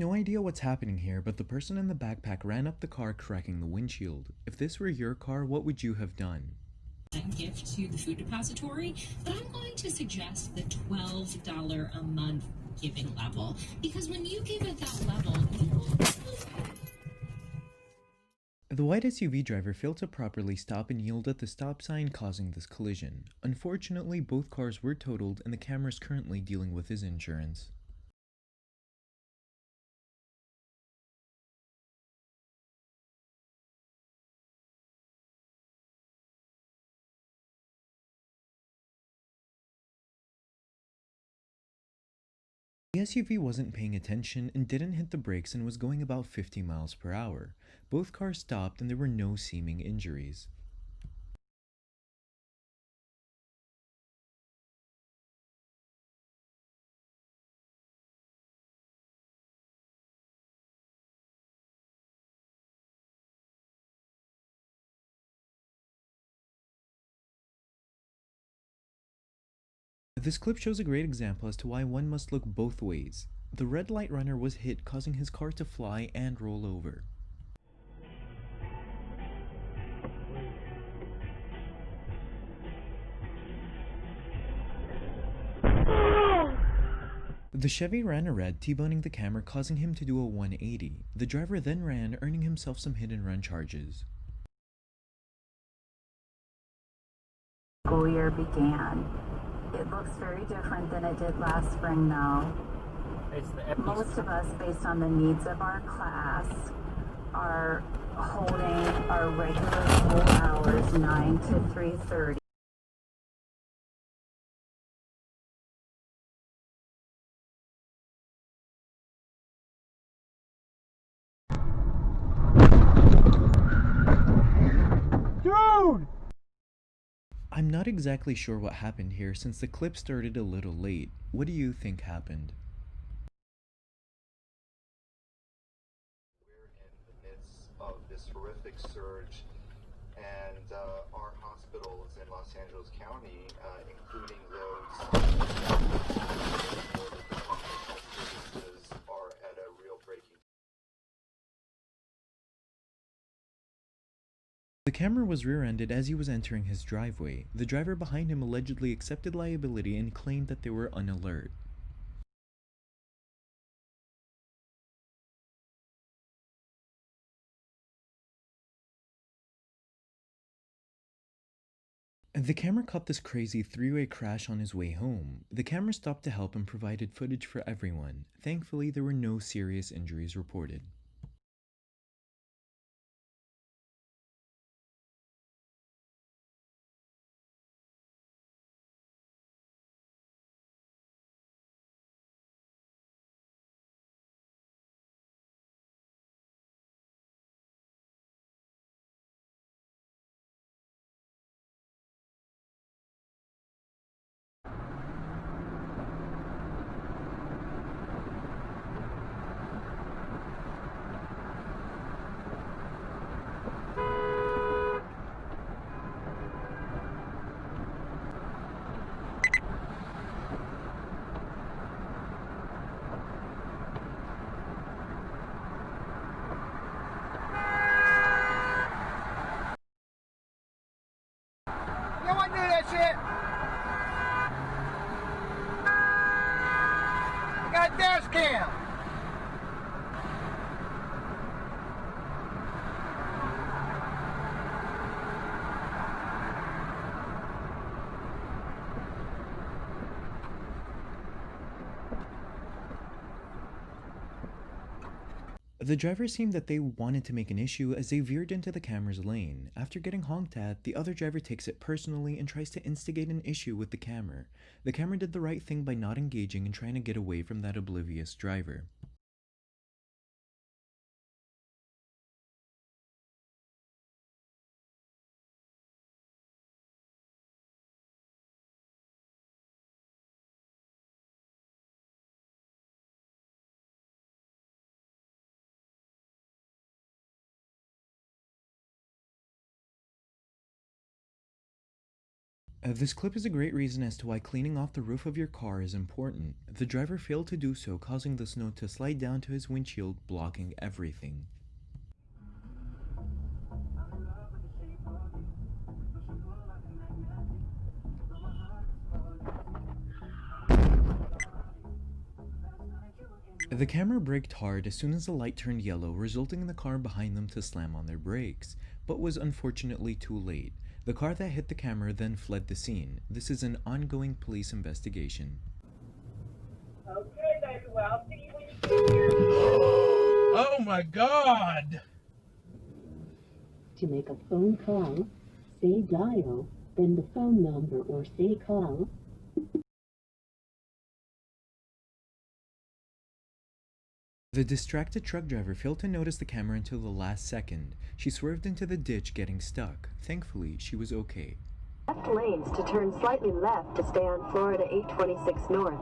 no idea what's happening here, but the person in the backpack ran up the car, cracking the windshield. If this were your car, what would you have done? Gift to the food depository, but I'm going to suggest the $12 a month giving level, because when you give at that level, The white SUV driver failed to properly stop and yield at the stop sign, causing this collision. Unfortunately, both cars were totaled and the camera is currently dealing with his insurance. The SUV wasn't paying attention and didn't hit the brakes and was going about 50 miles per hour. Both cars stopped and there were no seeming injuries. This clip shows a great example as to why one must look both ways. The red light runner was hit, causing his car to fly and roll over. The Chevy ran a red, T-boning the camera, causing him to do a 180. The driver then ran, earning himself some hit and run charges. School year began. It looks very different than it did last spring though. Most of us, based on the needs of our class, are holding our regular school hours 9 to 3:30. Dude! I'm not exactly sure what happened here since the clip started a little late. What do you think happened? We're in the midst of this horrific surge, and our hospitals in Los Angeles County, including those where the Department of Health Services are at a real breaking. The camera was rear-ended as he was entering his driveway. The driver behind him allegedly accepted liability and claimed that they were unalert. The camera caught this crazy three-way crash on his way home. The camera stopped to help and provided footage for everyone. Thankfully, there were no serious injuries reported. No one knew that shit. I got Dashcam. The driver seemed that they wanted to make an issue as they veered into the camera's lane. After getting honked at, the other driver takes it personally and tries to instigate an issue with the camera. The camera did the right thing by not engaging and trying to get away from that oblivious driver. This clip is a great reason as to why cleaning off the roof of your car is important. The driver failed to do so, causing the snow to slide down to his windshield, blocking everything. The camera braked hard as soon as the light turned yellow, resulting in the car behind them to slam on their brakes, but was unfortunately too late. The car that hit the camera then fled the scene. This is an ongoing police investigation. Okay, baby, well, I'll see you when you get here. Oh my God! To make a phone call, say dial, then the phone number or say call. The distracted truck driver failed to notice the camera until the last second. She swerved into the ditch, getting stuck. Thankfully, she was okay. Left lanes to turn slightly left to stay on Florida 826 North.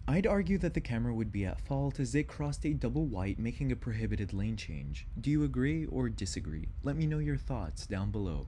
I'd argue that the camera would be at fault as they crossed a double white, making a prohibited lane change. Do you agree or disagree? Let me know your thoughts down below.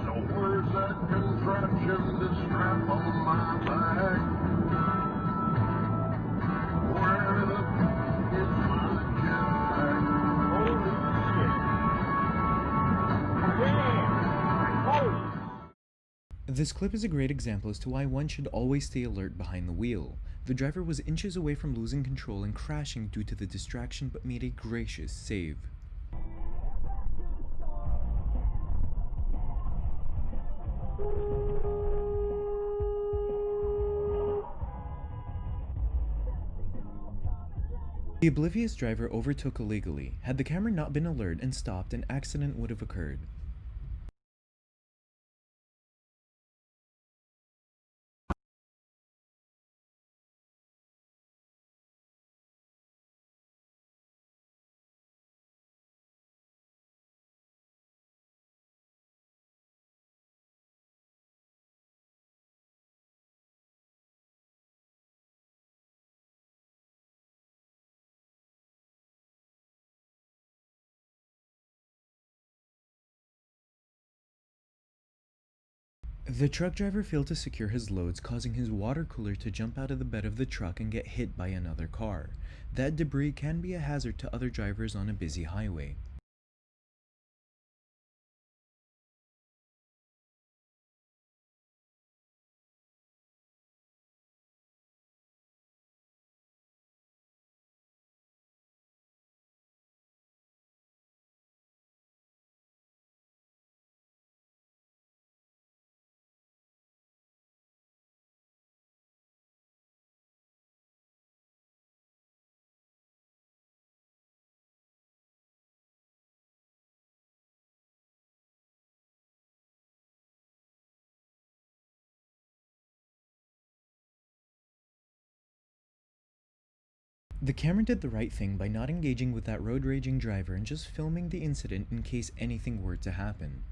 So where's that contraption to strap on my back? Where the f is my jetpack? Holy shit. Damn! Holy! This clip is a great example as to why one should always stay alert behind the wheel. The driver was inches away from losing control and crashing due to the distraction, but made a gracious save. The oblivious driver overtook illegally. Had the camera not been alert and stopped, an accident would have occurred. The truck driver failed to secure his loads, causing his water cooler to jump out of the bed of the truck and get hit by another car. That debris can be a hazard to other drivers on a busy highway. The camera did the right thing by not engaging with that road raging driver and just filming the incident in case anything were to happen.